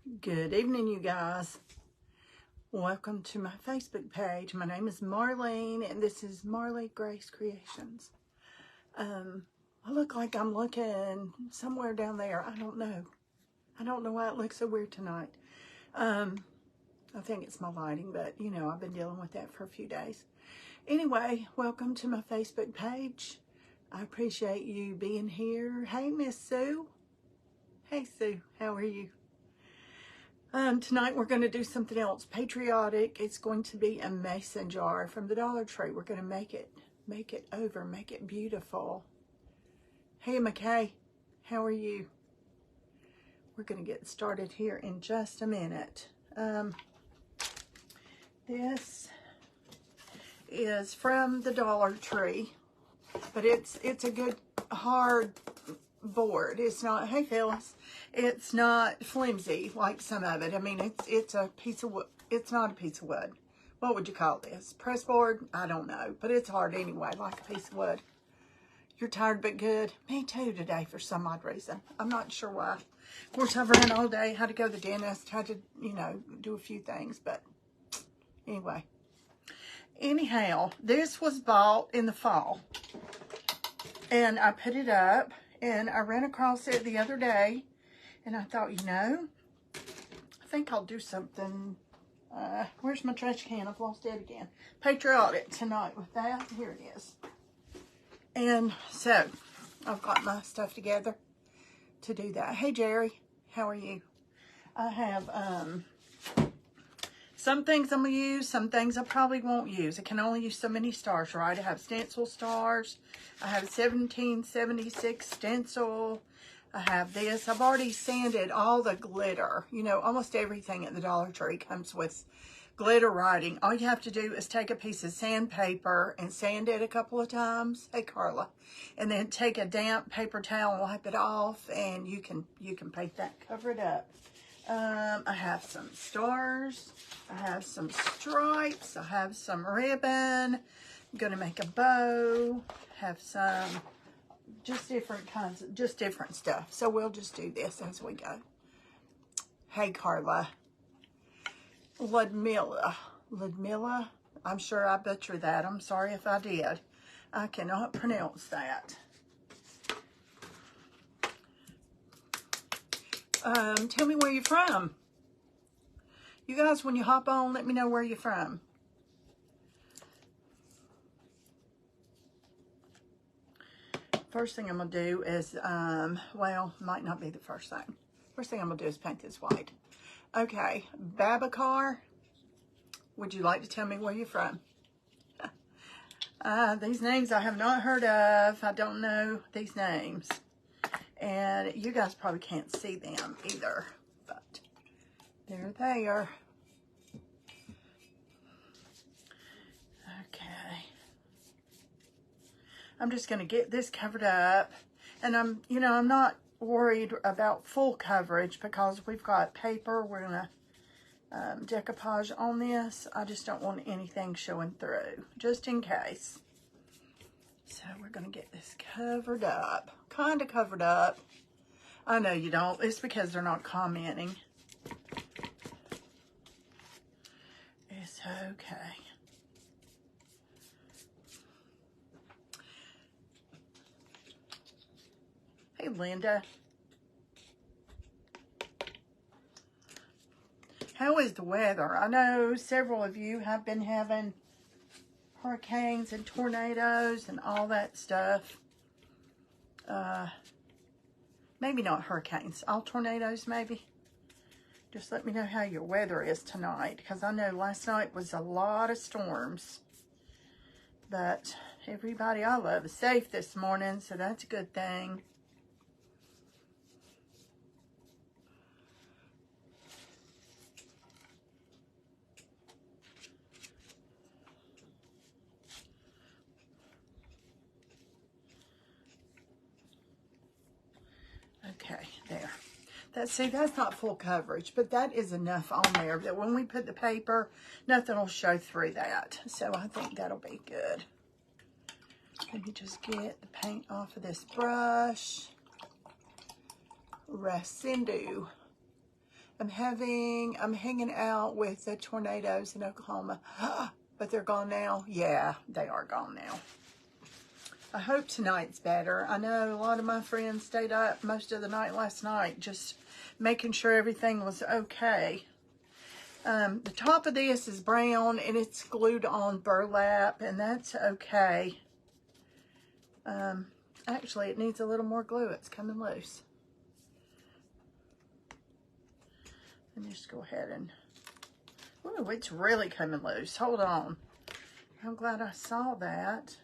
Good evening, you guys. Welcome to my Facebook page. My name is Marlene, and this is Marley Grace Creations. I look like I'm looking somewhere down there. I don't know. I don't know why it looks so weird tonight. I think it's my lighting, but, you know, I've been dealing with that for a few days. Anyway, welcome to my Facebook page. I appreciate you being here. Hey, Miss Sue. Hey, Sue. How are you? Tonight we're going to do something else. Patriotic. It's going to be a mason jar from the Dollar Tree. We're going to make it over, make it beautiful. Hey, McKay. How are you? We're going to get started here in just a minute. This is from the Dollar Tree, but it's a good hard board. It's not, hey Phyllis, it's not flimsy like some of it. I mean, it's a piece of wood. It's not a piece of wood. What would you call this? Press board? I don't know, but it's hard anyway, like a piece of wood. You're tired but good. Me too today for some odd reason. I'm not sure why. Of course, I've run all day, had to go to the dentist, had to, you know, do a few things, but anyway. Anyhow, this was bought in the fall, and I put it up, and I ran across it the other day, and I thought, you know, I think I'll do something. Where's my trash can? I've lost it again. Patriotic tonight with that. Here it is. And so, I've got my stuff together to do that. Hey, Jerry. How are you? I have some things I'm going to use, some things I probably won't use. I can only use so many stars, right? I have stencil stars. I have 1776 stencil. I have this. I've already sanded all the glitter. You know, almost everything at the Dollar Tree comes with glitter writing. All you have to do is take a piece of sandpaper and sand it a couple of times. Hey, Carla. And then take a damp paper towel and wipe it off, and you can paint that, cover it up. I have some stars. I have some stripes. I have some ribbon. I'm going to make a bow. Have some just different kinds of, just different stuff. So we'll just do this as we go. Hey, Carla. Ludmilla. I'm sure I butchered that. I'm sorry if I did. I cannot pronounce that. Tell me where you're from. You guys, when you hop on, let me know where you're from. First thing I'm going to do is, well, might not be the first thing. First thing I'm going to do is paint this white. Okay, Babacar, would you like to tell me where you're from? These names I have not heard of. I don't know these names. And you guys probably can't see them either, but they're there. Okay. I'm just going to get this covered up, and I'm not worried about full coverage because we've got paper. We're going to decoupage on this. I just don't want anything showing through, just in case. So we're going to get this covered up, kind of covered up. I know you don't. It's because they're not commenting. It's okay. Hey, Linda. How is the weather? I know several of you have been having hurricanes and tornadoes and all that stuff. Maybe not hurricanes, all tornadoes maybe. Just let me know how your weather is tonight, because I know last night was a lot of storms. But everybody I love is safe this morning, so that's a good thing. Okay, there. See, that's not full coverage, but that is enough on there that when we put the paper, nothing will show through that. So I think that'll be good. Let me just get the paint off of this brush. Residue. I'm hanging out with the tornadoes in Oklahoma. But they're gone now? Yeah, they are gone now. I hope tonight's better. I know a lot of my friends stayed up most of the night last night just making sure everything was okay. The top of this is brown and it's glued on burlap, and that's okay. Actually, it needs a little more glue. It's coming loose. Let me just go ahead and... Ooh, it's really coming loose. Hold on. I'm glad I saw that.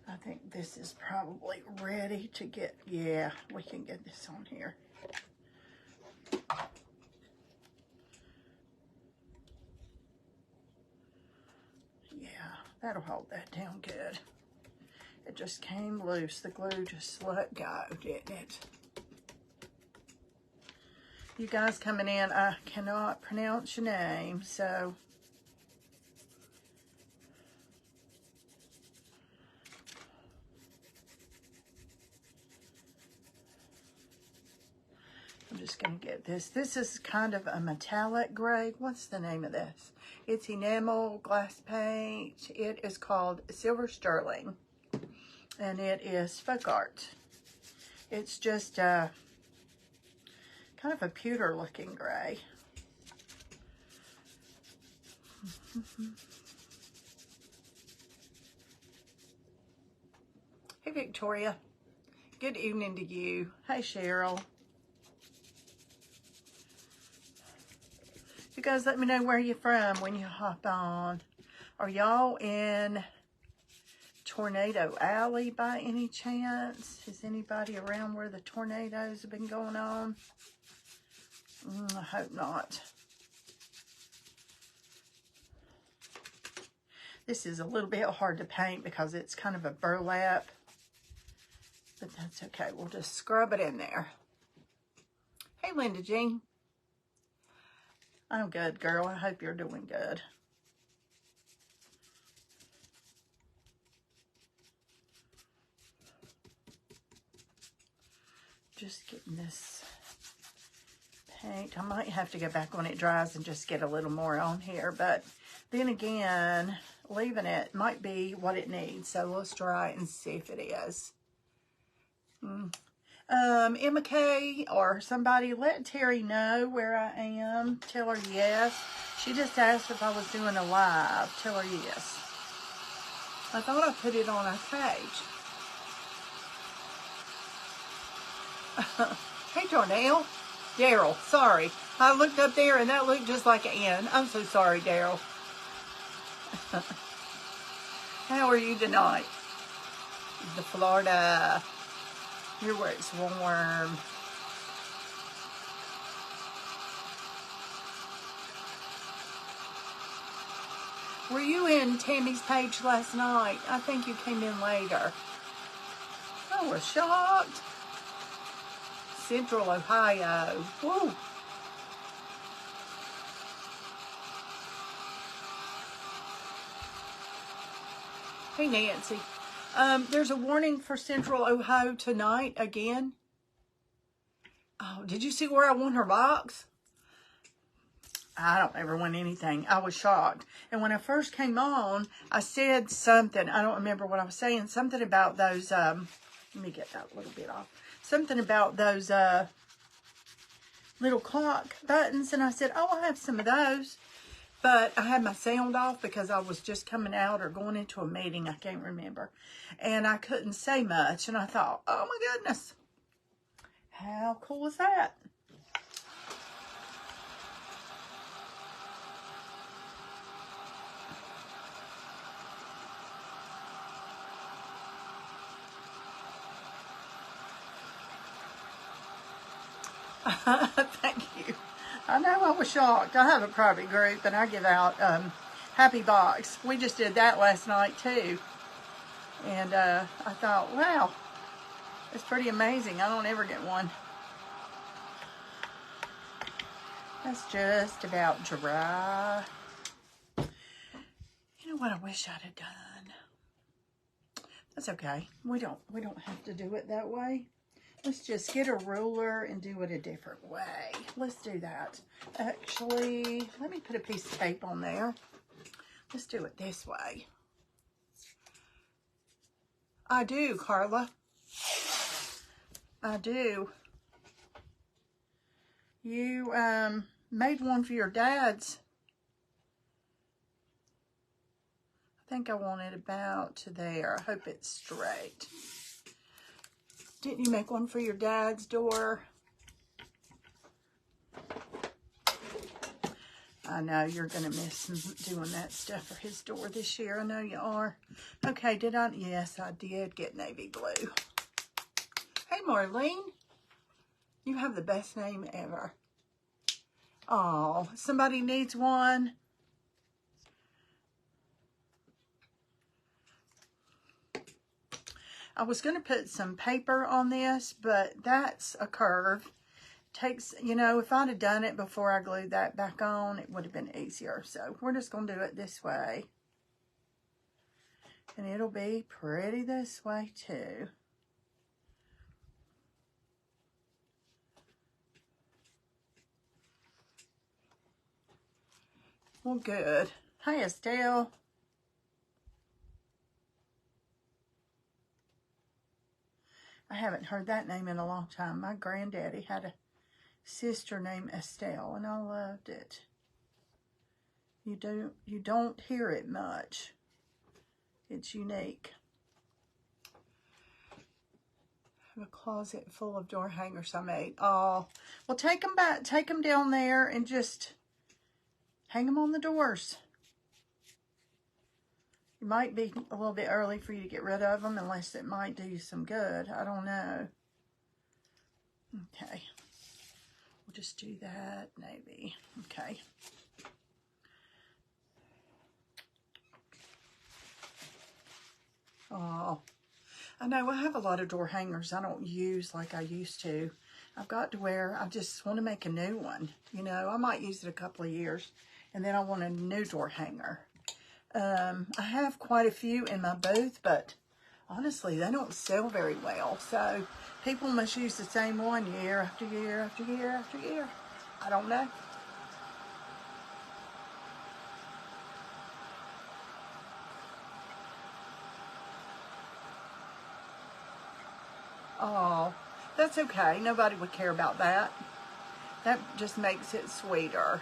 I think this is probably ready to get... Yeah, we can get this on here. Yeah, that'll hold that down good. It just came loose. The glue just let go, didn't it? You guys coming in, I cannot pronounce your name, so... I'm just going to get this. This is kind of a metallic gray. What's the name of this? It's enamel glass paint. It is called Silver Sterling. And it is folk art. It's just kind of a pewter looking gray. Hey Victoria. Good evening to you. Hey Cheryl. You guys let me know where you're from when you hop on. Are y'all in Tornado Alley by any chance? Is anybody around where the tornadoes have been going on? I hope not. This is a little bit hard to paint because it's kind of a burlap. But that's okay. We'll just scrub it in there. Hey Linda Jean. I'm good, girl. I hope you're doing good. Just getting this paint. I might have to go back when it dries and just get a little more on here. But then again, leaving it might be what it needs. So let's try it and see if it is. Emma K or somebody, let Terry know where I am. Tell her yes. She just asked if I was doing a live. Tell her yes. I thought I put it on our page. Hey, Darnell. Daryl, sorry. I looked up there and that looked just like Ann. I'm so sorry, Daryl. How are you tonight? The Florida. Here where it's warm. Were you in Tammy's page last night? I think you came in later. I was shocked. Central Ohio. Woo. Hey, Nancy. There's a warning for Central Ohio tonight again. Oh, did you see where I won her box? I don't ever win anything. I was shocked. And when I first came on, I said something. I don't remember what I was saying. Something about those, let me get that a little bit off. Something about those little clock buttons. And I said, oh, I'll have some of those. But I had my sound off because I was just coming out or going into a meeting. I can't remember. And I couldn't say much. And I thought, oh my goodness. How cool is that? Thank you. I know I was shocked. I have a private group and I give out Happy Box. We just did that last night too. And I thought, wow, it's pretty amazing. I don't ever get one. That's just about dry. You know what I wish I'd have done? That's okay. We don't have to do it that way. Let's just get a ruler and do it a different way. Let's do that. Actually, let me put a piece of tape on there. Let's do it this way. I do, Carla. I do. You made one for your dad's. I think I want it about to there. I hope it's straight. Didn't you make one for your dad's door? I know you're going to miss him doing that stuff for his door this year. I know you are. Okay, did I? Yes, I did get navy blue. Hey, Marlene. You have the best name ever. Oh, somebody needs one. I was going to put some paper on this, but that's a curve. Takes, you know, if I'd have done it before I glued that back on, it would have been easier. So we're just going to do it this way. And it'll be pretty this way too. Well, good. Hi, Estelle. I haven't heard that name in a long time. My granddaddy had a sister named Estelle, and I loved it. You don't hear it much. It's unique. I have a closet full of door hangers I made. Oh, well, take them back. Take them down there and just hang them on the doors. It might be a little bit early for you to get rid of them, unless it might do you some good. I don't know. Okay. We'll just do that, maybe. Okay. Oh, I know I have a lot of door hangers I don't use like I used to. I've got to where I just want to make a new one. You know, I might use it a couple of years, and then I want a new door hanger. I have quite a few in my booth, but honestly, they don't sell very well. So people must use the same one year after year after year after year. I don't know. Oh, that's okay. Nobody would care about that. That just makes it sweeter.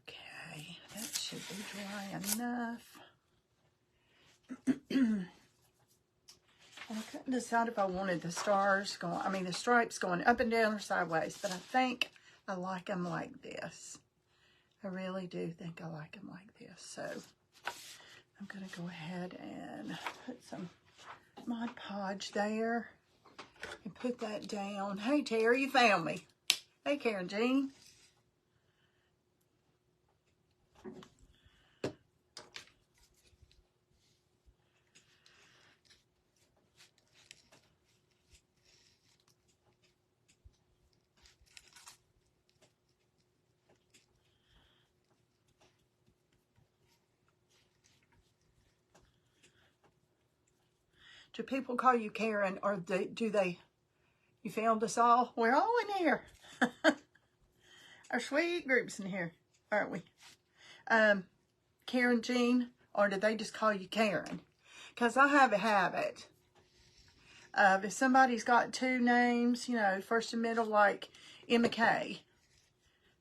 Okay, that should be dry enough. I couldn't decide if I wanted the stars going, the stripes going up and down or sideways, but I think I like them like this. I really do think I like them like this. So I'm going to go ahead and put some Mod Podge there and put that down. Hey, Terry, you found me. Hey, Karen Jean. Do people call you Karen, or you found us all? We're all in here. Our sweet group's in here, aren't we? Karen Jean, or do they just call you Karen? Because I have a habit of, if somebody's got two names, you know, first and middle, like Emma Kay.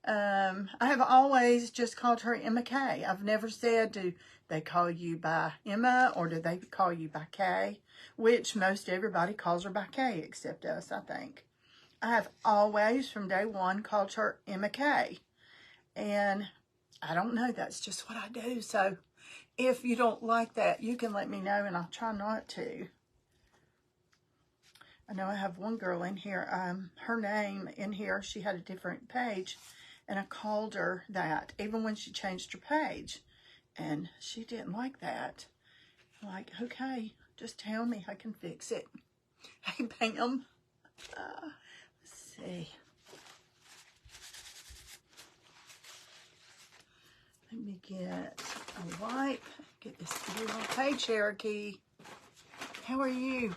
I have always just called her Emma Kay. I've never said, do they call you by Emma, or do they call you by Kay? Which most everybody calls her by Kay, except us, I think. I have always, from day one, called her Emma Kay. And I don't know, that's just what I do. So if you don't like that, you can let me know, and I'll try not to. I know I have one girl in here, her name in here, she had a different page, and I called her that, even when she changed her page. And she didn't like that. I'm like, okay, just tell me, I can fix it. Hey, Pam. Let's see. Let me get a wipe. Get this little Hey Cherokee. How are you?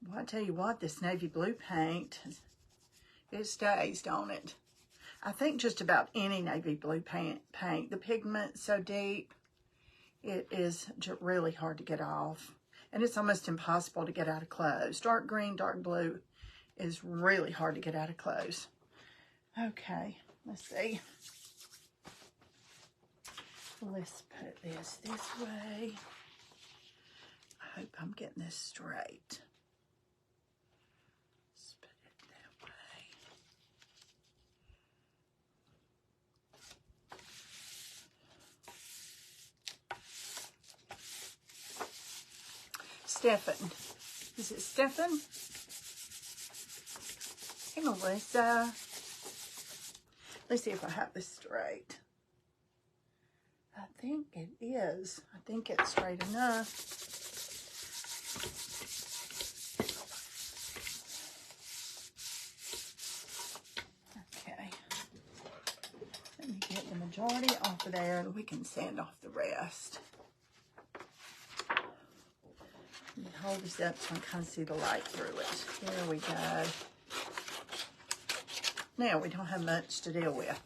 Well, I tell you what, this navy blue paint, it stays, don't it? I think just about any navy blue paint, the pigment's so deep, it is really hard to get off. And it's almost impossible to get out of clothes. Dark green, dark blue is really hard to get out of clothes. Okay, let's see. Let's put this way. I hope I'm getting this straight. Let's put it that way. Stephen. Is it Stephen? Hey, Melissa. Let's see if I have this straight. I think it is. I think it's straight enough. Okay. Let me get the majority off of there and we can sand off the rest. Hold this up so I can kind of see the light through it. There we go. Now we don't have much to deal with.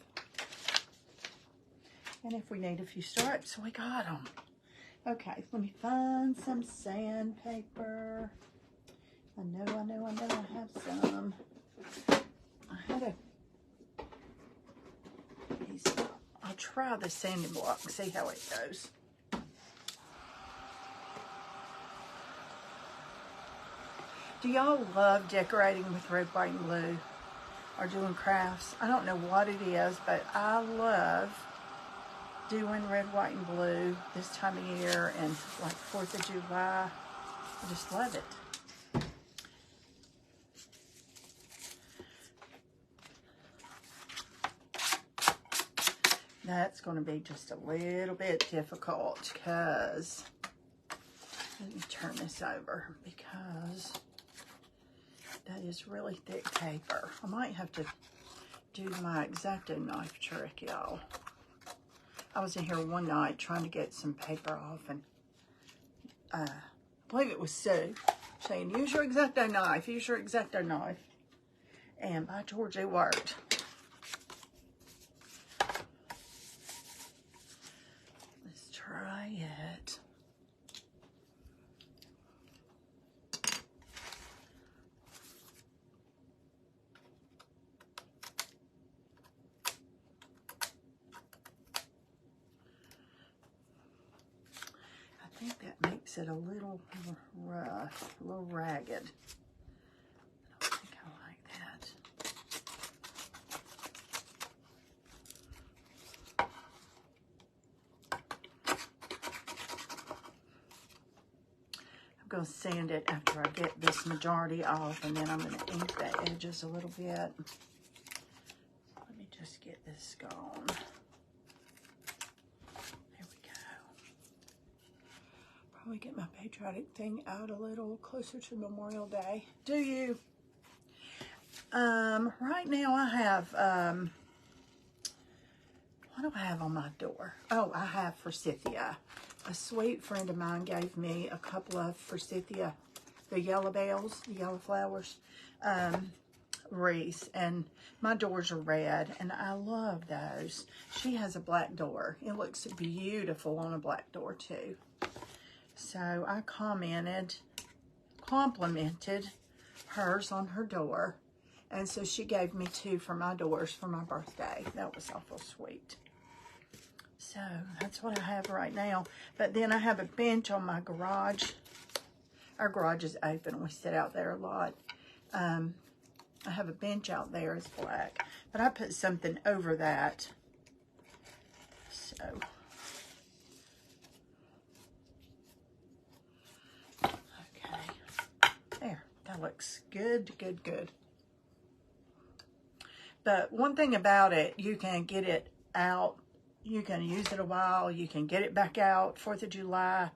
And if we need a few stripes, we got them. Okay, let me find some sandpaper. I know I have some. I had a piece. I'll try the sanding block and see how it goes. Do y'all love decorating with red, white, and blue? Or doing crafts? I don't know what it is, but I love doing red, white, and blue this time of year and like 4th of July. I just love it. That's going to be just a little bit difficult because, let me turn this over because that is really thick paper. I might have to do my X-Acto knife trick, y'all. I was in here one night trying to get some paper off, and I believe it was Sue saying, use your X-Acto knife, use your X-Acto knife. And by George, it worked. Let's try it. I think that makes it a little rough, a little ragged. I don't think I like that. I'm going to sand it after I get this majority off, and then I'm going to ink the edges a little bit. Let me just get this going. Probably get my Patriotic thing out a little closer to Memorial Day. Do you? Right now I have, what do I have on my door? Oh, I have forsythia. A sweet friend of mine gave me a couple of forsythia, the yellow bells, the yellow flowers, wreaths, and my doors are red, and I love those. She has a black door. It looks beautiful on a black door too. So I complimented hers on her door. And so she gave me 2 for my doors for my birthday. That was awful sweet. So that's what I have right now. But then I have a bench on my garage. Our garage is open. We sit out there a lot. I have a bench out there. It's black. But I put something over that. So... there, that looks good, good, good. But one thing about it, you can get it out You can use it a while. You can get it back out 4th of July,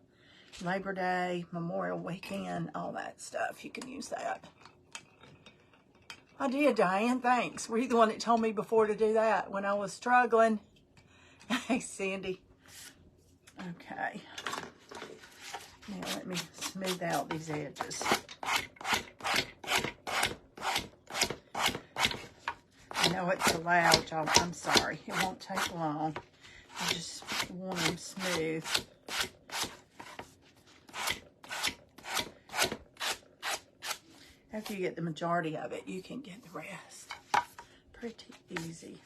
Labor Day, Memorial Weekend, all that stuff. You can use that. I did, Diane. Thanks. Were you the one that told me before to do that when I was struggling? Hey, Cindy. Okay. Now let me smooth out these edges. I know it's so loud, y'all. I'm sorry. It won't take long. I just want them smooth. After you get the majority of it, you can get the rest. Pretty easy.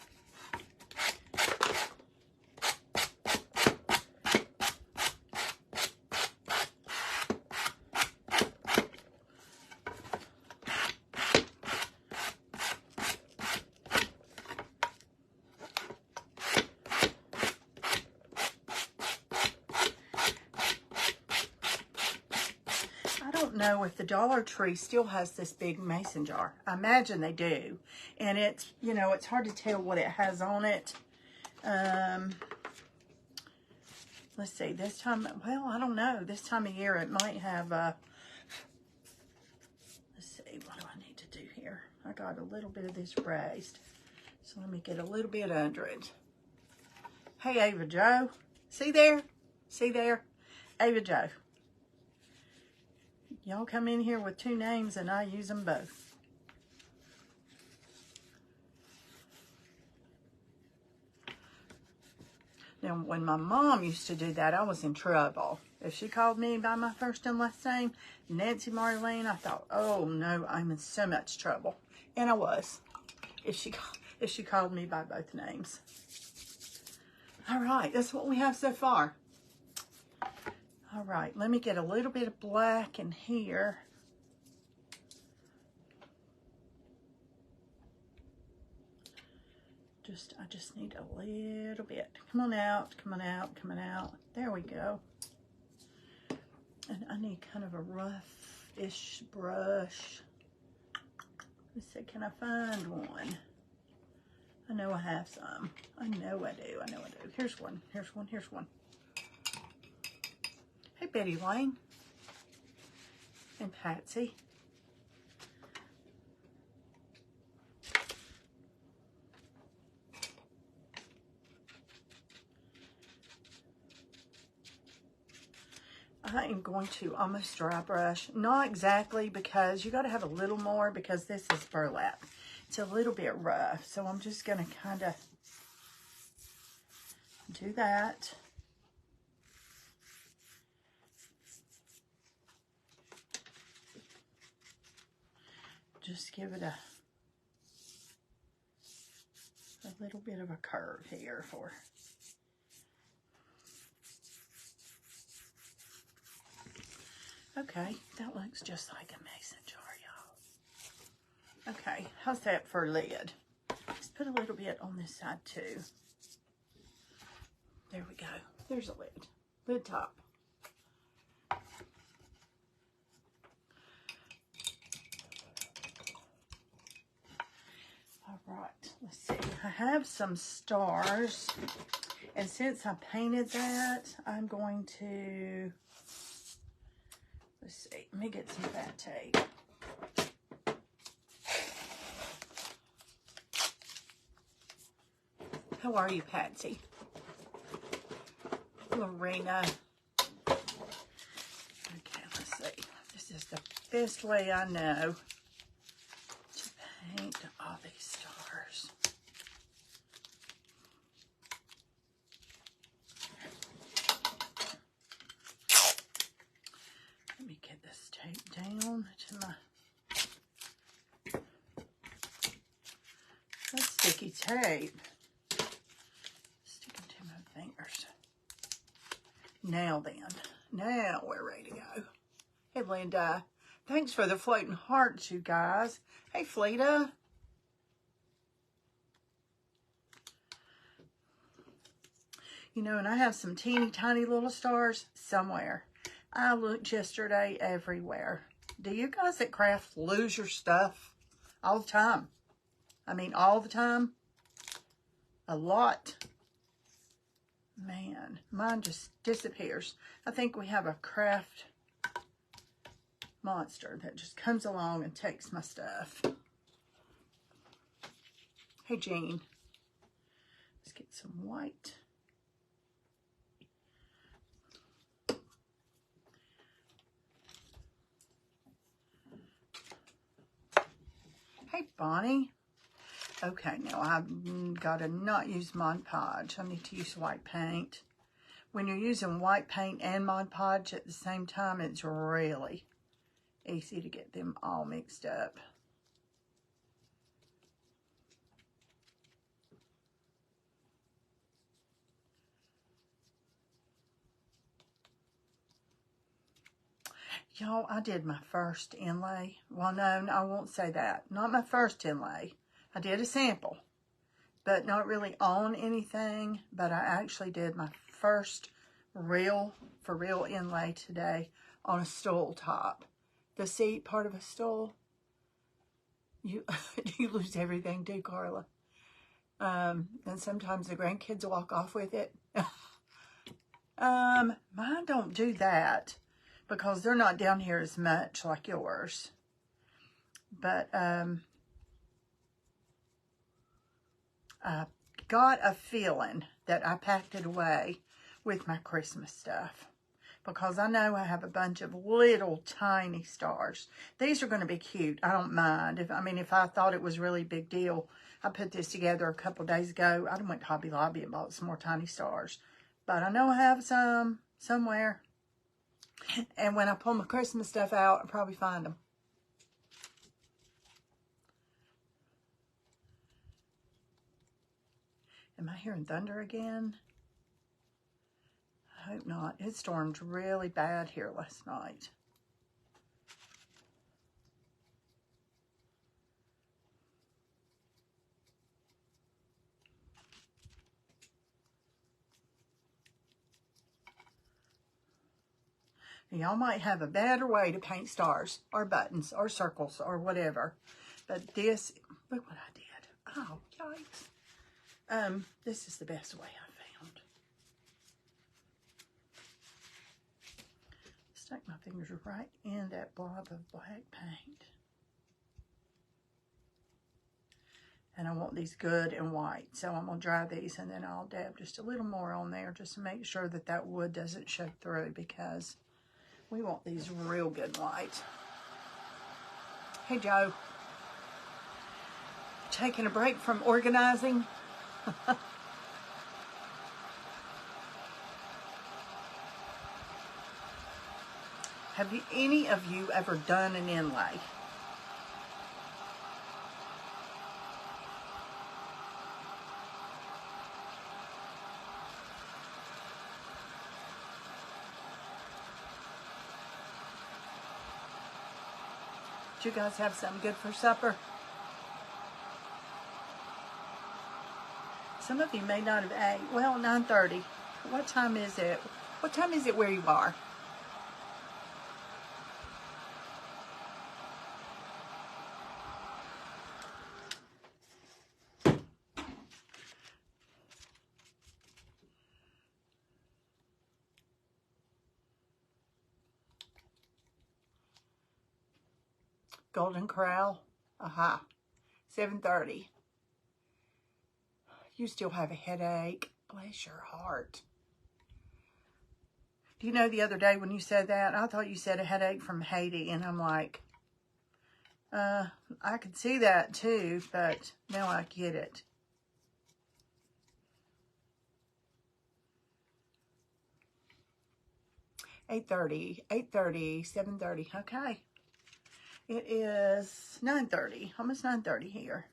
Know if the Dollar Tree still has this big mason jar. I imagine they do, and it's, you know, it's hard to tell what it has on it. Let's see, this time, well, I don't know, this time of year it might have let's see, what do I need to do here? I got a little bit of this raised, so let me get a little bit under it. Hey, Ava Joe, see there, Ava Joe. Y'all come in here with 2 names and I use them both. Now, when my mom used to do that, I was in trouble. If she called me by my first and last name, Nancy Marlene, I thought, oh no, I'm in so much trouble. And I was, if she called me by both names. All right, that's what we have so far. All right, let me get a little bit of black in here. I just need a little bit. Come on out, come on out, come on out. There we go. And I need kind of a rough-ish brush. Let's see, can I find one? I know I have some. I know I do, I know I do. Here's one, here's one, here's one. Hey, Betty Lane and Patsy. I am going to almost dry brush. Not exactly, because you got to have a little more, because this is burlap. It's a little bit rough, so I'm just going to kind of do that. Just give it a little bit of a curve here for. Okay, that looks just like a mason jar, y'all. Okay, how's that for a lid? Let's put a little bit on this side too. There we go. There's a lid. Lid top. All right, let's see. I have some stars, and since I painted that, I'm going to, let's see, let me get some fat tape. How are you, Patsy? Lorena. Okay, let's see. This is the best way I know to paint all these stars. Let me get this tape down to my that's sticky tape. Sticking to my fingers. Now then, now we're ready to go. Hey, Linda. Thanks for the floating hearts, you guys. Hey, Fleta. You know, and I have some teeny tiny little stars somewhere. I looked yesterday everywhere. Do you guys at craft lose your stuff all the time? I mean, all the time. A lot. Man, mine just disappears. I think we have a craft monster that just comes along and takes my stuff. Hey, Jean. Let's get some white. Hey, Bonnie. Okay, now I've got to not use Mod Podge. I need to use white paint. When you're using white paint and Mod Podge at the same time, it's really easy to get them all mixed up. Y'all, I did my first inlay. Well, no, I won't say that. Not my first inlay. I did a sample, but not really on anything. But I actually did my first for real inlay today on a stool top. The seat part of a stool. You lose everything too, Carla. And sometimes the grandkids walk off with it. Mine don't do that, because they're not down here as much like yours. But I got a feeling that I packed it away with my Christmas stuff, because I know I have a bunch of little tiny stars. These are going to be cute. I don't mind. If I thought it was really big deal, I put this together a couple days ago. I went to Hobby Lobby and bought some more tiny stars. But I know I have some somewhere. And when I pull my Christmas stuff out, I'll probably find them. Am I hearing thunder again? I hope not. It stormed really bad here last night. Y'all might have a better way to paint stars or buttons or circles or whatever. But this, look what I did. Oh, yikes. This is the best way I found. Stuck my fingers right in that blob of black paint. And I want these good and white. So I'm going to dry these, and then I'll dab just a little more on there just to make sure that that wood doesn't show through, because we want these real good white. Hey, Joe. Taking a break from organizing. Have any of you ever done an inlay? Did you guys have something good for supper? Some of you may not have ate. Well, 9:30. What time is it? What time is it where you are? Golden Corral. Aha. 7:30. You still have a headache. Bless your heart. Do you know, the other day when you said that, I thought you said a headache from Haiti, and I'm like, I could see that too, but now I get it. $8:30, 7:30. Okay. It is 9:30, almost 9:30 here.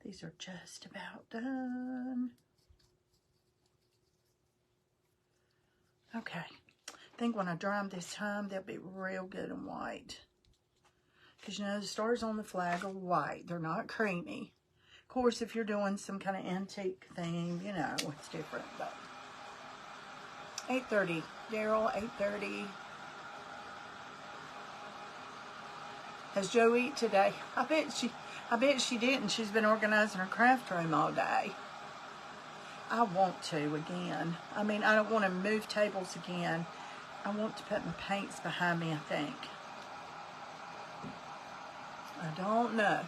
These are just about done. Okay. I think when I dry them this time, they'll be real good and white. Because, you know, the stars on the flag are white. They're not creamy. Of course, if you're doing some kind of antique theme, you know, it's different. But 8:30. Daryl, 8:30. Has Joe eat today? I bet she didn't. She's been organizing her craft room all day. I want to again. I mean, I don't want to move tables again. I want to put my paints behind me, I think. I don't know.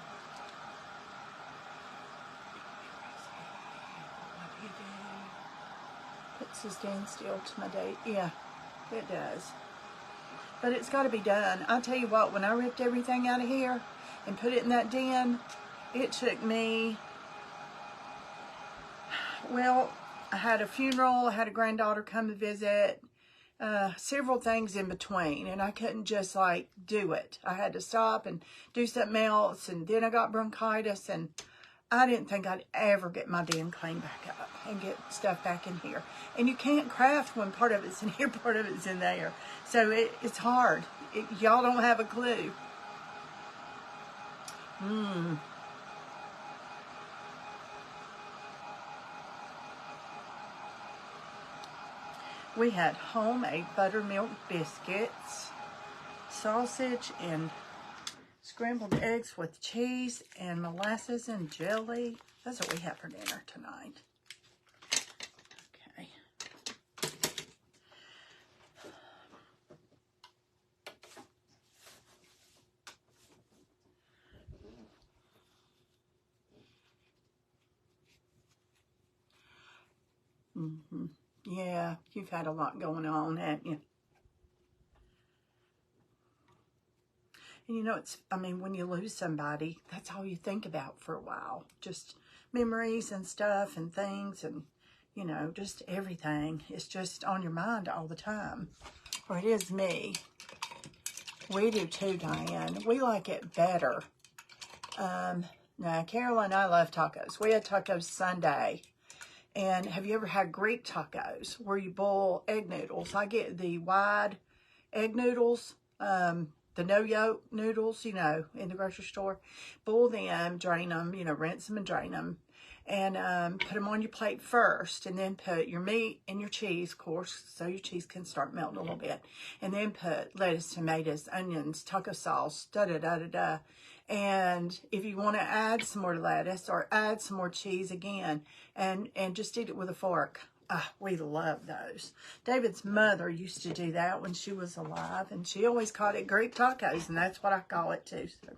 What do you do? Puts his stand still to my date. Yeah, it does. But it's got to be done. I'll tell you what, when I ripped everything out of here and put it in that den, it took me, well, I had a funeral, I had a granddaughter come to visit, several things in between, and I couldn't just like do it. I had to stop and do something else, and then I got bronchitis, and I didn't think I'd ever get my den cleaned back up and get stuff back in here. And you can't craft when part of it's in here, part of it's in there. So it's hard. Y'all don't have a clue. We had homemade buttermilk biscuits, sausage and scrambled eggs with cheese and molasses and jelly. That's what we have for dinner tonight. Okay. Yeah, you've had a lot going on, haven't you? And you know, I mean, when you lose somebody, that's all you think about for a while. Just memories and stuff and things and, you know, just everything. It's just on your mind all the time. Or it is me. We do too, Diane. We like it better. Now, Carol and I love tacos. We had tacos Sunday. And have you ever had Greek tacos where you boil egg noodles? I get the wide egg noodles, the no yolk noodles, you know, in the grocery store. Boil them, drain them, you know, rinse them and drain them. And put them on your plate first. And then put your meat and your cheese, of course, so your cheese can start melting a little bit. And then put lettuce, tomatoes, onions, taco sauce, da-da-da-da-da. And if you want to add some more lettuce or add some more cheese again, and just eat it with a fork. Ah, we love those. David's mother used to do that when she was alive, and she always called it Greek tacos, and that's what I call it too. So.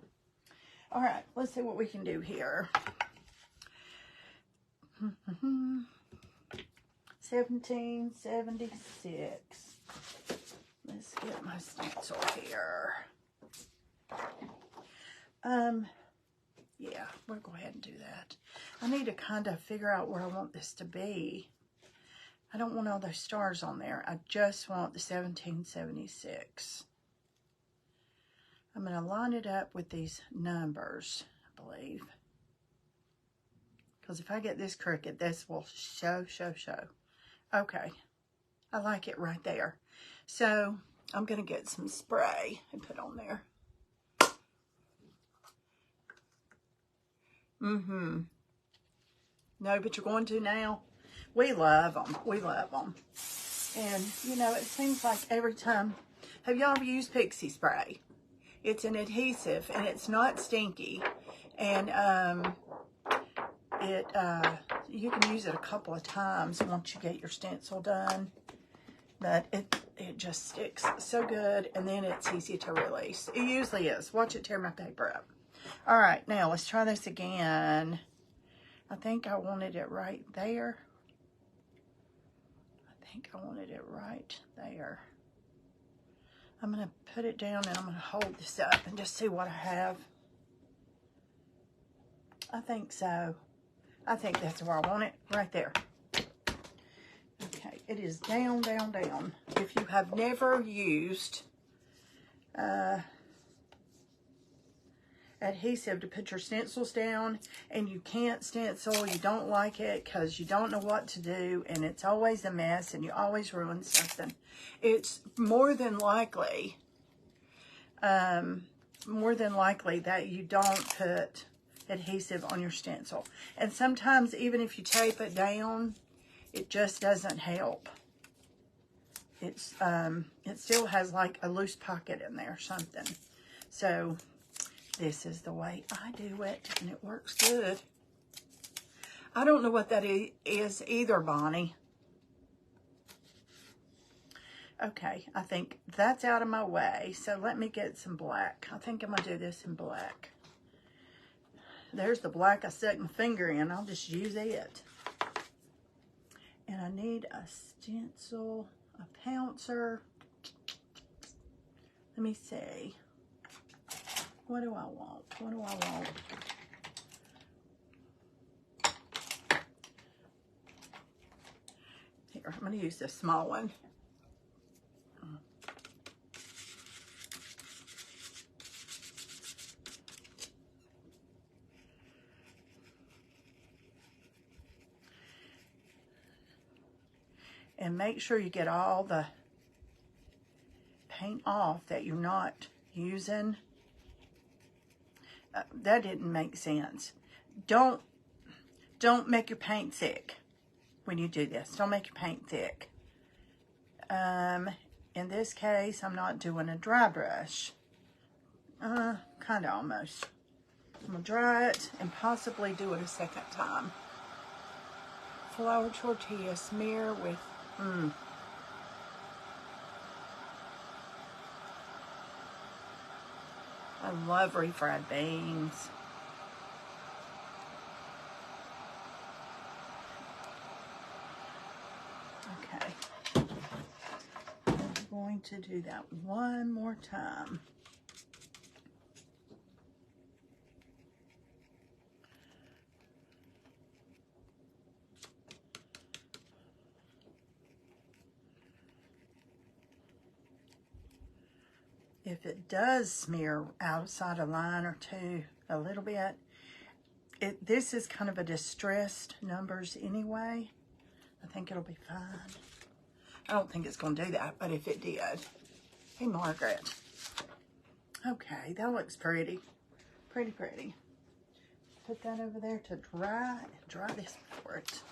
All right, let's see what we can do here. 1776. Let's get my stencil here. Yeah, we'll go ahead and do that. I need to kind of figure out where I want this to be. I don't want all those stars on there. I just want the 1776. I'm going to line it up with these numbers, I believe. Because if I get this crooked, this will show. Okay. I like it right there. So, I'm going to get some spray and put on there. No, but you're going to now. We love them. We love them. And, you know, it seems like every time. Have y'all ever used Pixie Spray? It's an adhesive, and it's not stinky. And you can use it a couple of times once you get your stencil done. But it just sticks so good, and then it's easy to release. It usually is. Watch it tear my paper up. All right, now let's try this again. I think I wanted it right there. I'm going to put it down, and I'm going to hold this up and just see what I have. I think so. I think that's where I want it, right there. Okay, it is down, down, down. If you have never used adhesive to put your stencils down and you can't stencil, you don't like it because you don't know what to do and it's always a mess and you always ruin something, it's more than likely that you don't put adhesive on your stencil. And sometimes even if you tape it down, it just doesn't help. It's it still has like a loose pocket in there or something. So This is the way I do it, and it works good. I don't know what that is either, Bonnie. Okay, I think that's out of my way. So let me get some black. I think I'm going to do this in black. There's the black I stuck my finger in. I'll just use it. And I need a stencil, a pouncer. Let me see. What do I want? What do I want? Here, I'm going to use this small one. And make sure you get all the paint off that you're not using. That didn't make sense. Don't make your paint thick when you do this. Don't make your paint thick. In this case, I'm not doing a dry brush. Kind of almost. I'm going to dry it and possibly do it a second time. Flour tortilla, smear with... I love refried beans. Okay. I'm going to do that one more time. If it does smear outside a line or two a little bit, this is kind of a distressed numbers anyway. I think it'll be fine. I don't think it's going to do that, but if it did. Hey, Margaret. Okay, that looks pretty. Pretty, pretty. Put that over there to dry and dry this for it.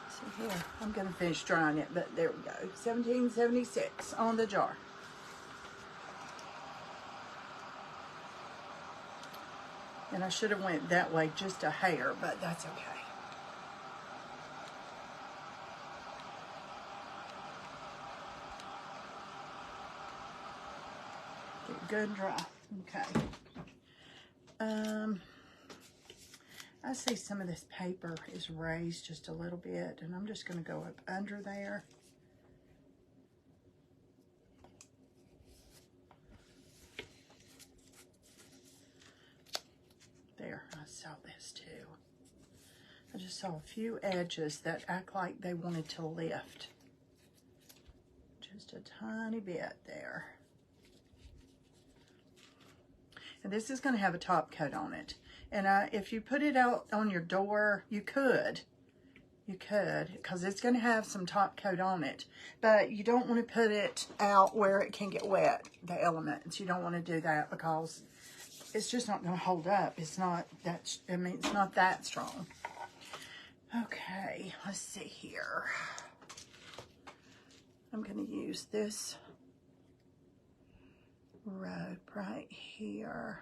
So here, I'm going to finish drying it, but there we go. 1776 on the jar. And I should have went that way just a hair, but that's okay. Get good and dry. Okay. I see some of this paper is raised just a little bit, and I'm just going to go up under there. There, I saw this too. I just saw a few edges that act like they wanted to lift. Just a tiny bit there. And this is going to have a top coat on it. And if you put it out on your door, you could, because it's going to have some top coat on it. But you don't want to put it out where it can get wet, the elements. You don't want to do that because it's just not going to hold up. It's not that, I mean, it's not that strong. Okay, let's see here. I'm going to use this rope right here.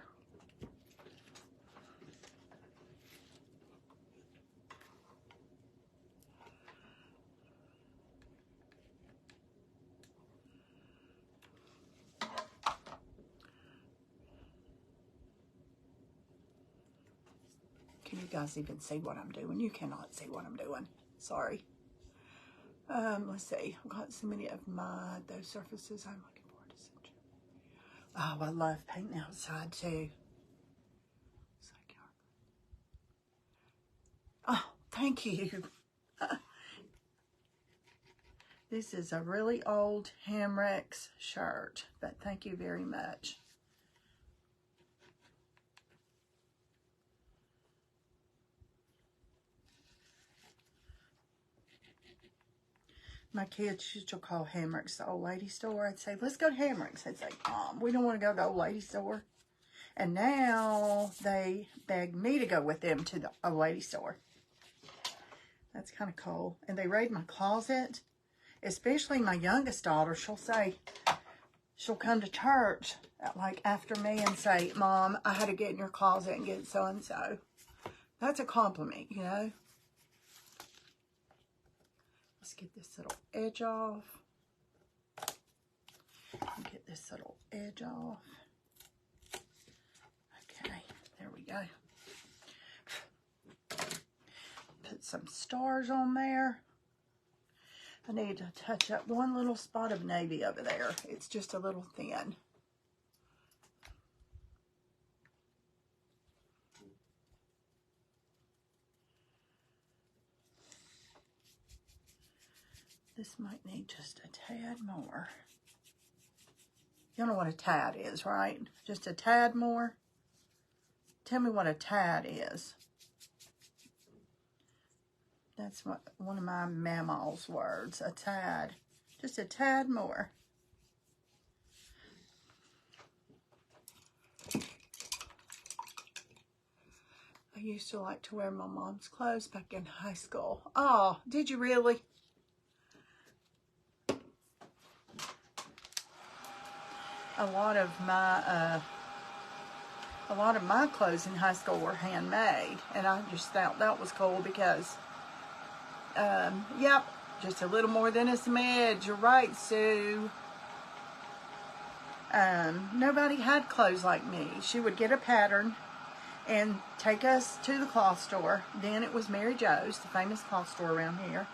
Can you guys even see what I'm doing? You cannot see what I'm doing. Sorry. Let's see. I've got so many of those surfaces I'm looking forward to seeing. Oh, I love painting outside too. Oh, thank you. This is a really old Hamrex shirt, but thank you very much. My kids used to call Hamrex the old lady store. I'd say, let's go to Hamrex. They'd say, Mom, we don't want to go to the old lady store. And now they beg me to go with them to the old lady store. That's kind of cool. And they raid my closet. especially my youngest daughter, she'll come to church like after me and say, Mom, I had to get in your closet and get so-and-so. That's a compliment, you know. Let's get this little edge off. Get this little edge off. Okay, there we go. Put some stars on there. I need to touch up one little spot of navy over there. It's just a little thin. This might need just a tad more. You know what a tad is, right? Just a tad more. Tell me what a tad is. That's what one of my mama's words, a tad. Just a tad more. I used to like to wear my mom's clothes back in high school. Oh, did you really? A lot of my clothes in high school were handmade, and I just thought that was cool because, yep, just a little more than a smidge. You're right, Sue. Nobody had clothes like me. She would get a pattern and take us to the cloth store. Then it was Mary Jo's, the famous cloth store around here.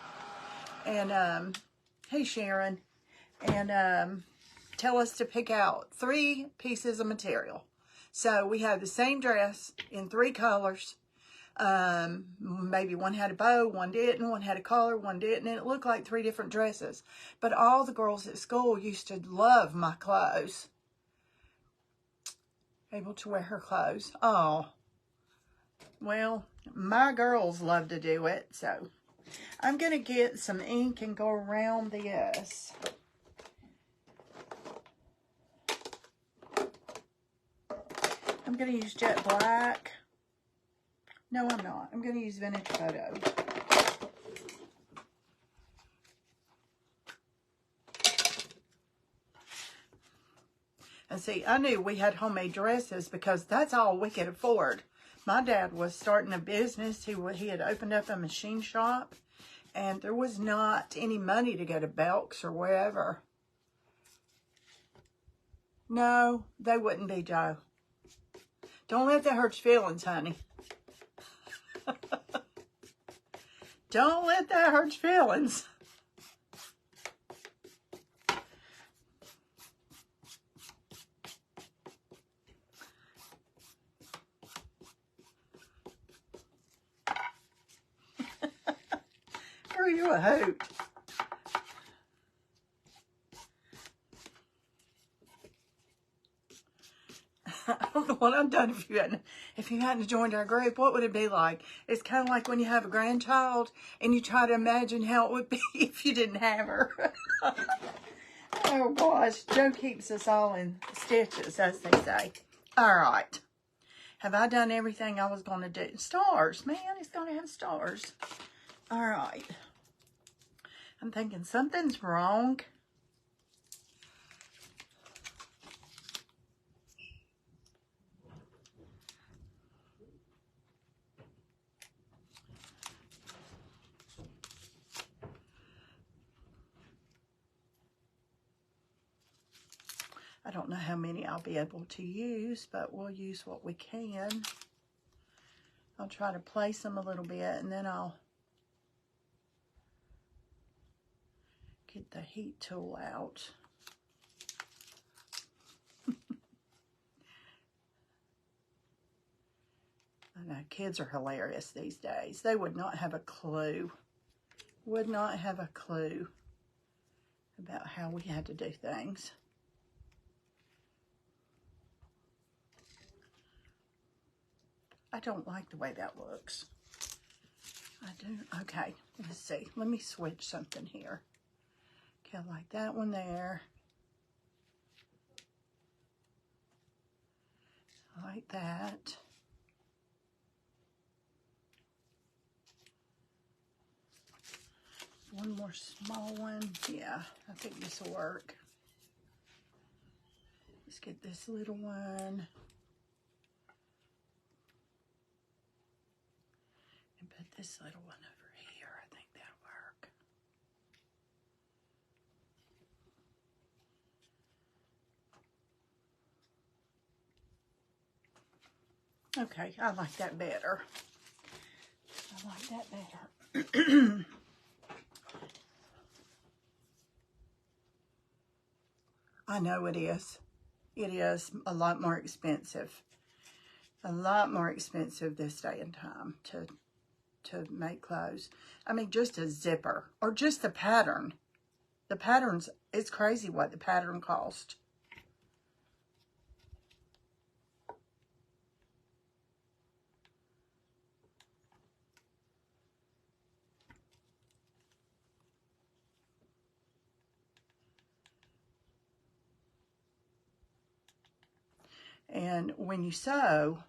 And, hey, Sharon. And, tell us to pick out 3 pieces of material. So we had the same dress in 3 colors. Maybe one had a bow, one didn't, one had a collar, one didn't, and it looked like 3 different dresses. But all the girls at school used to love my clothes. Able to wear her clothes. Oh, well, my girls love to do it, so I'm going to get some ink and go around this. I'm going to use jet black. No, I'm not. I'm going to use vintage photo. And see, I knew we had homemade dresses because that's all we could afford. My dad was starting a business. He had opened up a machine shop, and there was not any money to go to Belk's or wherever. No, they wouldn't be, Joe. Don't let that hurt your feelings, honey. Don't let that hurt your feelings. Are you a hoot? I don't know what I've done if you hadn't joined our group. What would it be like? It's kind of like when you have a grandchild and you try to imagine how it would be if you didn't have her. Oh gosh, Joe keeps us all in stitches, as they say. All right. Have I done everything I was going to do? Stars, man, it's going to have stars. All right. I'm thinking something's wrong. I don't know how many I'll be able to use, but we'll use what we can. I'll try to place them a little bit, and then I'll get the heat tool out. I know, kids are hilarious these days. They would not have a clue. Would not have a clue about how we had to do things. I don't like the way that looks. I do. Okay, let's see. Let me switch something here. Okay, I like that one there. I like that. one more small one. Yeah, I think this will work. Let's get this little one. And put this little one over here. I think that'll work. Okay, I like that better. I like that better. I know it is. It is a lot more expensive. A lot more expensive this day and time to make clothes. I mean, just a zipper or just the pattern. The patterns, it's crazy what the pattern cost. And when you sew,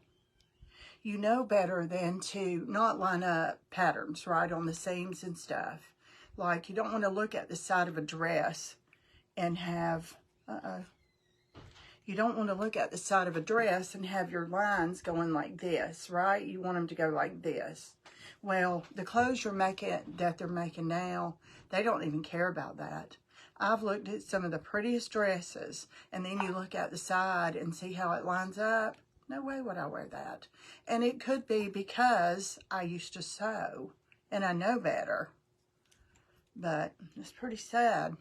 you know better than to not line up patterns, right, on the seams and stuff. Like, you don't want to look at the side of a dress and have, you don't want to look at the side of a dress and have your lines going like this, right? You want them to go like this. Well, the clothes that they're making now, they don't even care about that. I've looked at some of the prettiest dresses, and then you look at the side and see how it lines up. No way would I wear that. And it could be because I used to sew, and I know better. But it's pretty sad.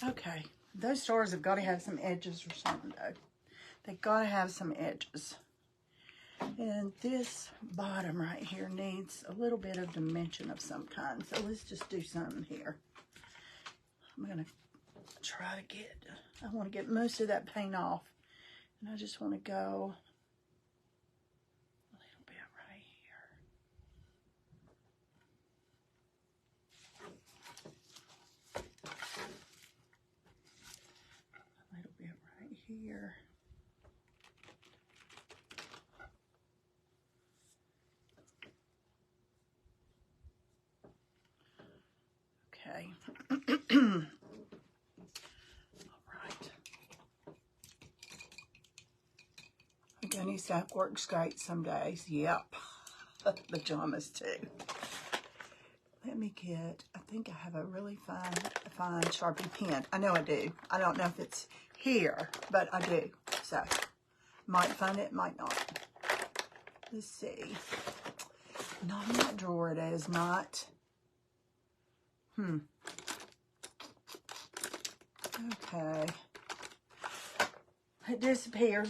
Okay, those stars have got to have some edges or something, though. They've got to have some edges. And this bottom right here needs a little bit of dimension of some kind. So let's just do something here. I'm going to try to get, I want to get most of that paint off. And I just want to go a little bit right here. A little bit right here. Okay. All right. I'm gonna need to work skates some days. Yep. Pajamas too. Let me get, I think I have a really fine Sharpie pen. I know I do. I don't know if it's here, but I do. So, might find it, might not. Let's see. Not in that drawer, it is not. Okay. It disappeared.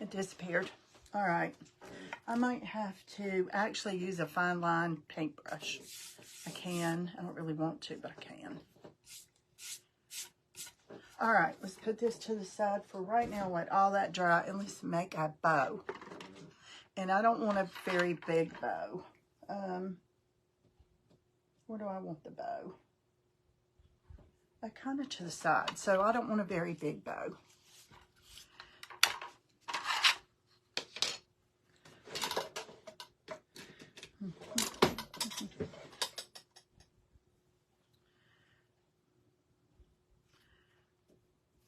It disappeared. All right. I might have to actually use a fine line paintbrush. I can. I don't really want to, but I can. All right. Let's put this to the side for right now. Let all that dry, and let's make a bow. And I don't want a very big bow. Where do I want the bow? Kind of to the side, so I don't want a very big bow.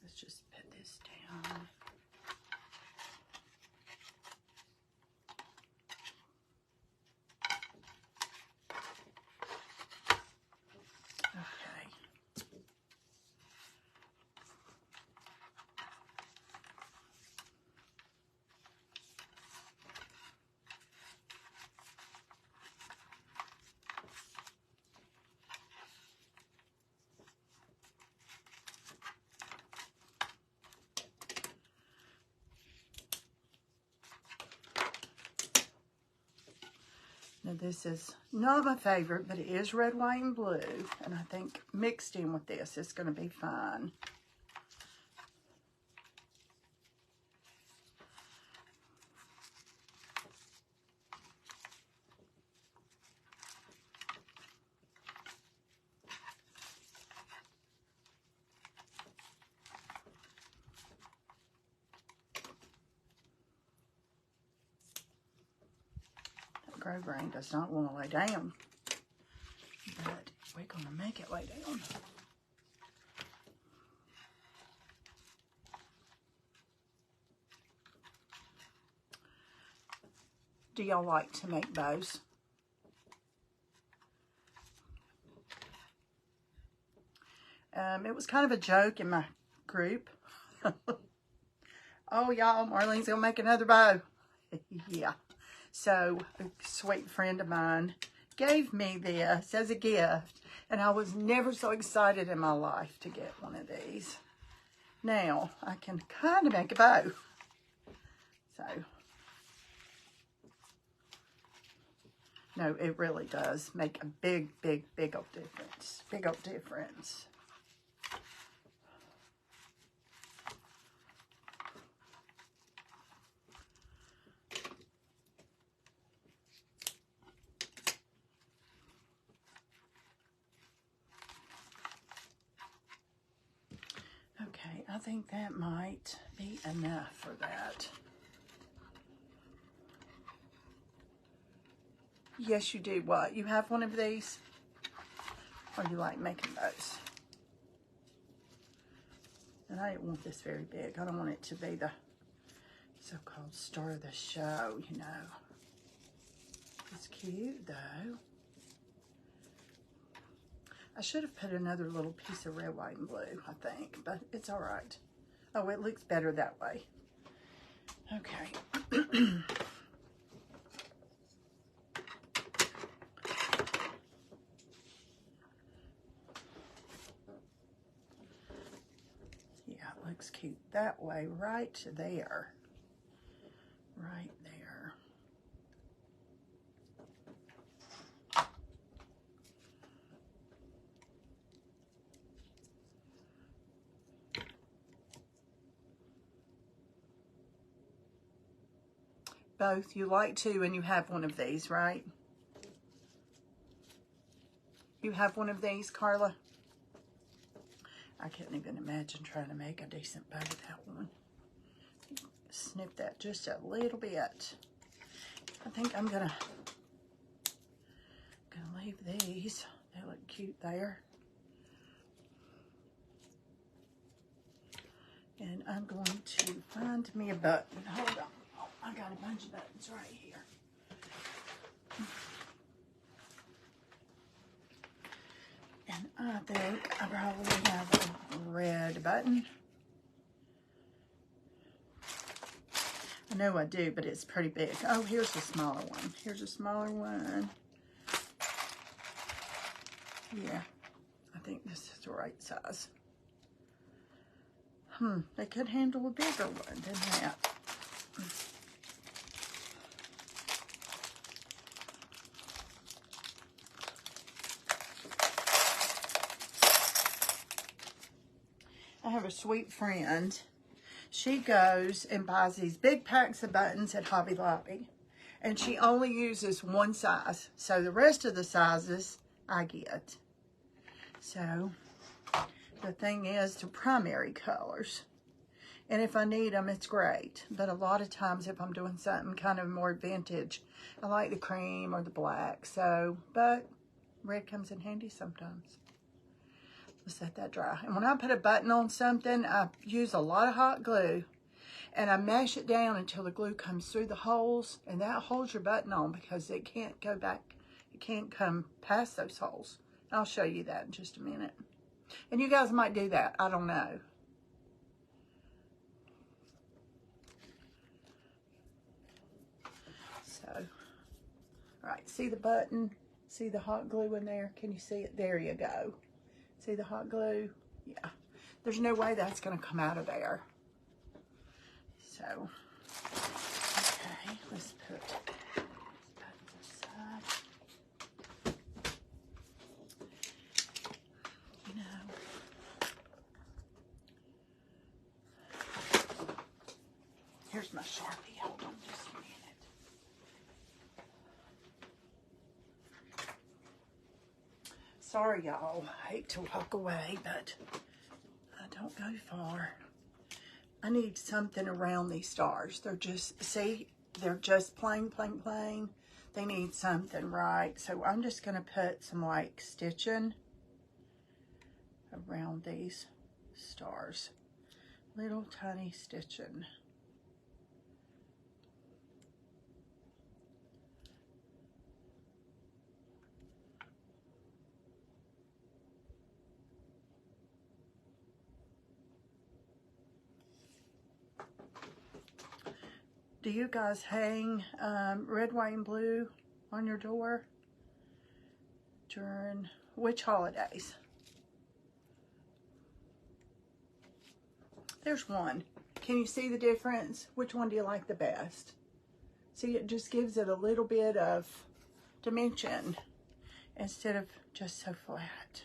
Let's just put this down. Now this is not my favorite, but it is red, white, and blue. And I think mixed in with this is going to be fine. micro brain does not want to lay down. But we're going to make it lay down. Do y'all like to make bows? It was kind of a joke in my group. Oh, y'all, Marlene's going to make another bow. Yeah. So, a sweet friend of mine gave me this as a gift. And I was never so excited in my life to get one of these. Now, I can kind of make a bow. So, no, it really does make a big, big, big old difference. Big old difference. Okay, I think that might be enough for that. Yes, you do. What? You have one of these? Or you like making those? And I didn't want this very big. I don't want it to be the so-called star of the show, you know. It's cute, though. I should have put another little piece of red, white, and blue, I think. But it's all right. Oh, it looks better that way. Okay. Looks cute that way, right there. Right there. Both. You like to, and you have one of these, right? You have one of these, Carla? I can't even imagine trying to make a decent bow without one. Snip that just a little bit. I think I'm gonna leave these. They look cute there. And I'm going to find me a button. Hold on. Oh, I got a bunch of buttons right here. And I think I probably have a red button. I know I do, but it's pretty big. Oh, here's a smaller one. Here's a smaller one. Yeah, I think this is the right size. They could handle a bigger one than that. I have a sweet friend. She goes and buys these big packs of buttons at Hobby Lobby. And she only uses one size. So the rest of the sizes I get. So the thing is the primary colors. And if I need them, it's great. But a lot of times if I'm doing something kind of more vintage, I like the cream or the black. So, but red comes in handy sometimes. Let's let that dry. And when I put a button on something, I use a lot of hot glue. And I mash it down until the glue comes through the holes. And that holds your button on because it can't go back. It can't come past those holes. I'll show you that in just a minute. And you guys might do that. I don't know. So, all right. See the button? See the hot glue in there? Can you see it? There you go. See the hot glue? Yeah. There's no way that's going to come out of there. So, okay, let's put this button aside. You know, here's my Sharpie. Hold on just a minute. Sorry, y'all. I hate to walk away, but I don't go far. I need something around these stars. They're just, see, they're just plain, plain, plain. they need something right. So I'm just going to put some like stitching around these stars. Little tiny stitching. Do you guys hang red, white, and blue on your door during which holidays? There's one. Can you see the difference? Which one do you like the best? See, it just gives it a little bit of dimension instead of just so flat.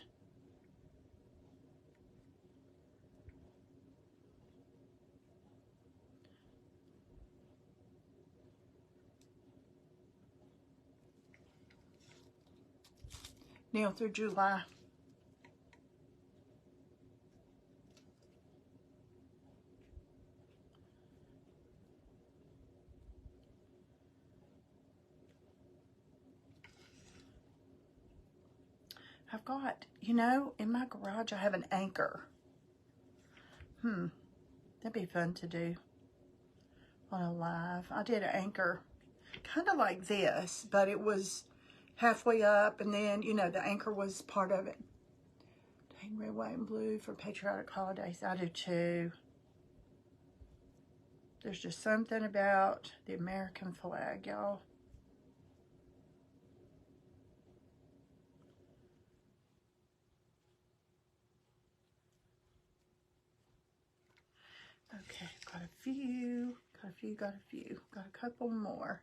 Now through July. I've got, you know, in my garage I have an anchor. That'd be fun to do on a live. I did an anchor kind of like this, but it was halfway up, and then, you know, the anchor was part of it. Hang red, white, and blue for patriotic holidays. I do too. There's just something about the American flag, y'all. Okay, got a few, got a couple more.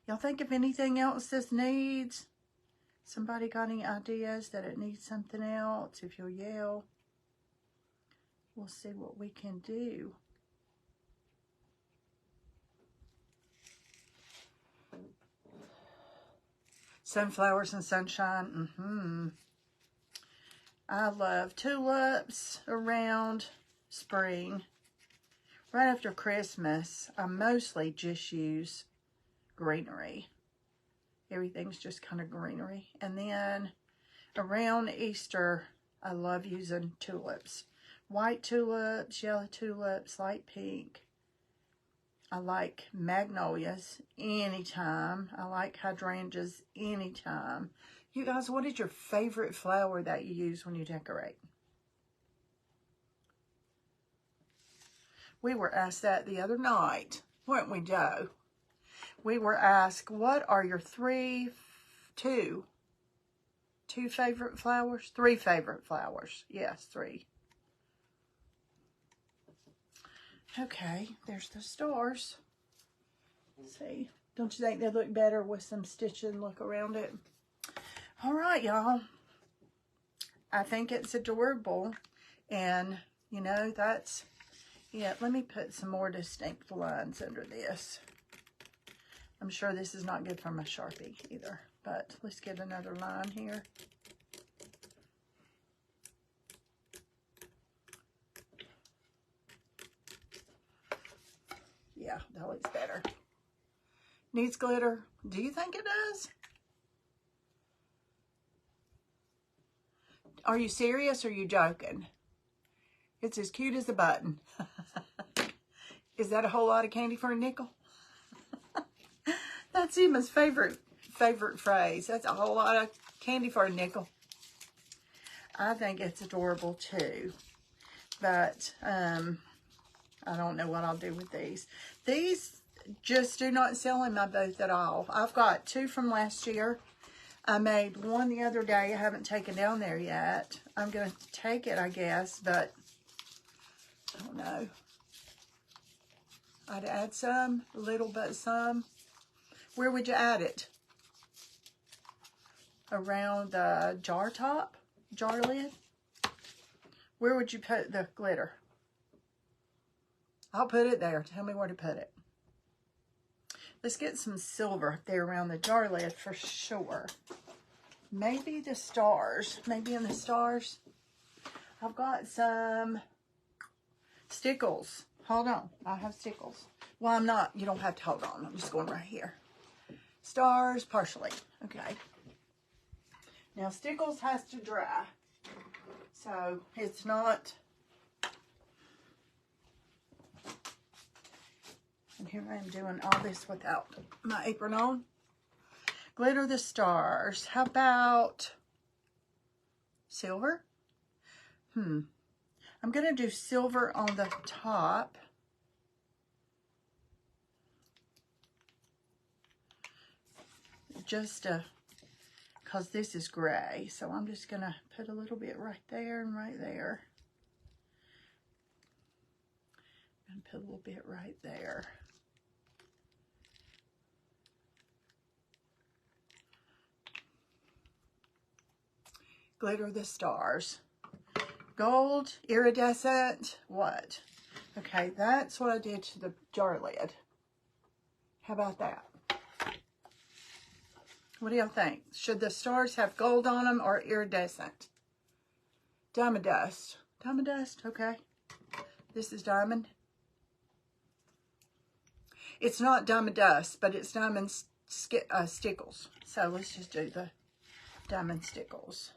Y'all think of anything else this needs? Somebody got any ideas that it needs something else? If you'll yell, we'll see what we can do. Sunflowers and sunshine. I love tulips around spring. Right after Christmas, I mostly just use greenery. Everything's just kind of greenery. And then around Easter, I love using tulips. White tulips, yellow tulips, light pink. I like magnolias anytime. I like hydrangeas anytime. You guys, what is your favorite flower that you use when you decorate? We were asked that the other night, weren't we, Joe? We were asked, what are your two favorite flowers? 3 favorite flowers. Yes, 3. Okay, there's the stars. Let's see. Don't you think they look better with some stitching look around it? All right, y'all. I think it's adorable. And, you know, that's, yeah, let me put some more distinct lines under this. I'm sure this is not good for my Sharpie either, but let's get another line here. Yeah, that looks better. Needs glitter. Do you think it does? Are you serious or are you joking? It's as cute as a button. Is that a whole lot of candy for a nickel? That's Emma's favorite phrase. That's a whole lot of candy for a nickel. I think it's adorable too. But I don't know what I'll do with these. These just do not sell in my booth at all. I've got 2 from last year. I made one the other day. I haven't taken down there yet. I'm going to take it, I guess, but I don't know. I'd add some, a little but some. Where would you add it? Around the jar top? Jar lid? Where would you put the glitter? I'll put it there. Tell me where to put it. Let's get some silver up there around the jar lid for sure. Maybe the stars. Maybe in the stars. I've got some stickles. hold on. I have stickles. Well, I'm not. You don't have to hold on. I'm just going right here. Stars, partially. Okay. Now, stickles has to dry. So, it's not... And here I am doing all this without my apron on. Glitter the stars. How about silver? I'm going to do silver on the top. Just because this is gray. So I'm just going to put a little bit right there and right there. And put a little bit right there. Glitter the stars. Gold, iridescent, what? Okay, that's what I did to the jar lid. How about that? What do y'all think? Should the stars have gold on them or iridescent? Diamond dust. Diamond dust, okay. This is diamond. It's not diamond dust, but it's diamond stickles. So let's just do the diamond stickles.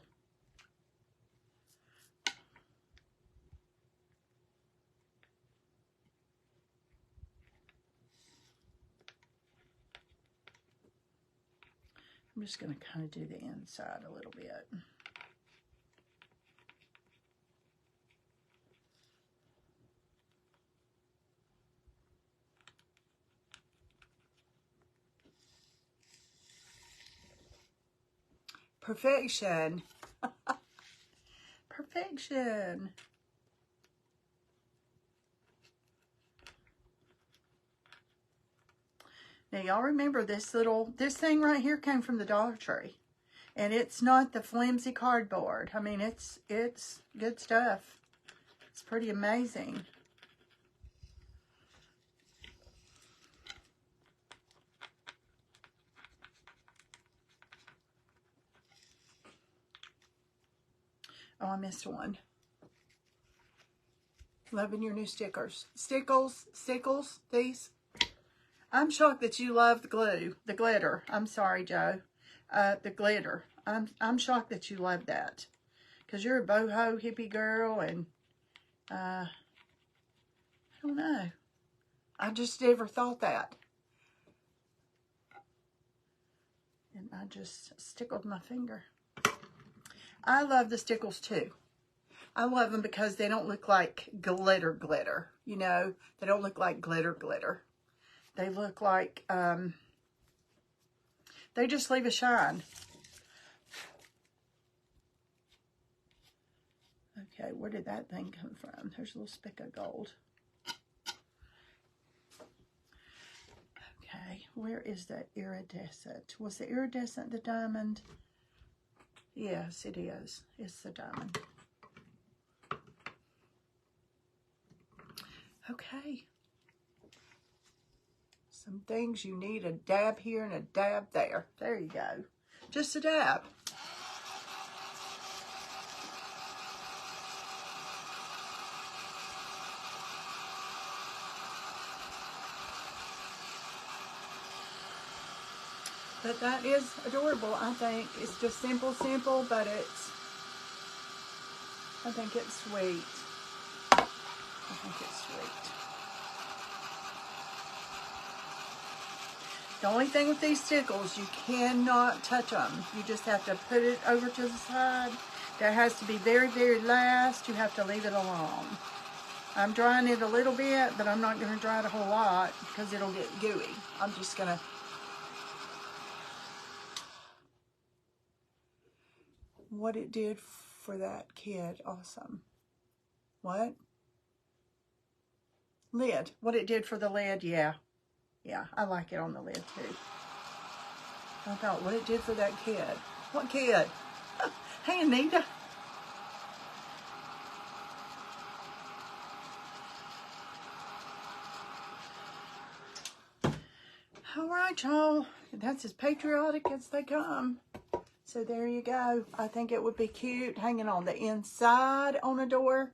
I'm just going to kind of do the inside a little bit. Perfection. Perfection. Now, y'all remember this thing right here came from the Dollar Tree. And it's not the flimsy cardboard. I mean, it's good stuff. It's pretty amazing. Oh, I missed one. Loving your new stickers. Stickles, these. I'm shocked that you love the glue, the glitter. I'm sorry, Joe. The glitter. I'm shocked that you love that. Because you're a boho hippie girl and I don't know. I just never thought that. And I just stickled my finger. I love the stickles too. I love them because they don't look like glitter. You know, they don't look like glitter. They look like, they just leave a shine. Okay, where did that thing come from? There's a little speck of gold. Okay, where is the iridescent? Was the iridescent the diamond? Yes, it is. It's the diamond. Okay. Some things you need a dab here and a dab there. There you go. Just a dab. But that is adorable, I think. It's just simple, but I think it's sweet. I think it's sweet. The only thing with these stickles, you cannot touch them. You just have to put it over to the side. That has to be very, very last. You have to leave it alone. I'm drying it a little bit, but I'm not going to dry it a whole lot because it'll get gooey. I'm just going to... What it did for that kid, awesome. What? Lid. What it did for the lid, yeah. Yeah, I like it on the lid too. I thought what it did for that kid. What kid? Hey, Anita. All right, y'all. That's as patriotic as they come. So there you go. I think it would be cute hanging on the inside on a door.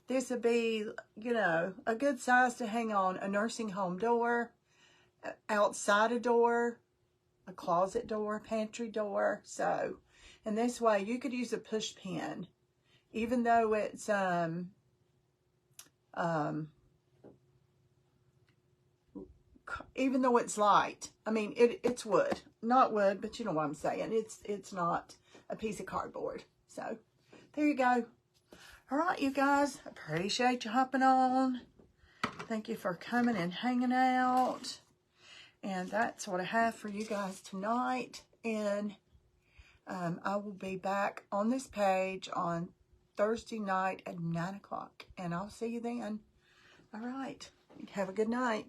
This would be, you know, a good size to hang on a nursing home door, outside a door, a closet door, pantry door. So, and this way you could use a push pin, even though it's, even though it's light. I mean, it's wood, not wood, but you know what I'm saying. It's not a piece of cardboard. So there you go. All right, you guys, appreciate you hopping on. Thank you for coming and hanging out. And that's what I have for you guys tonight. And I will be back on this page on Thursday night at 9 o'clock. And I'll see you then. All right. Have a good night.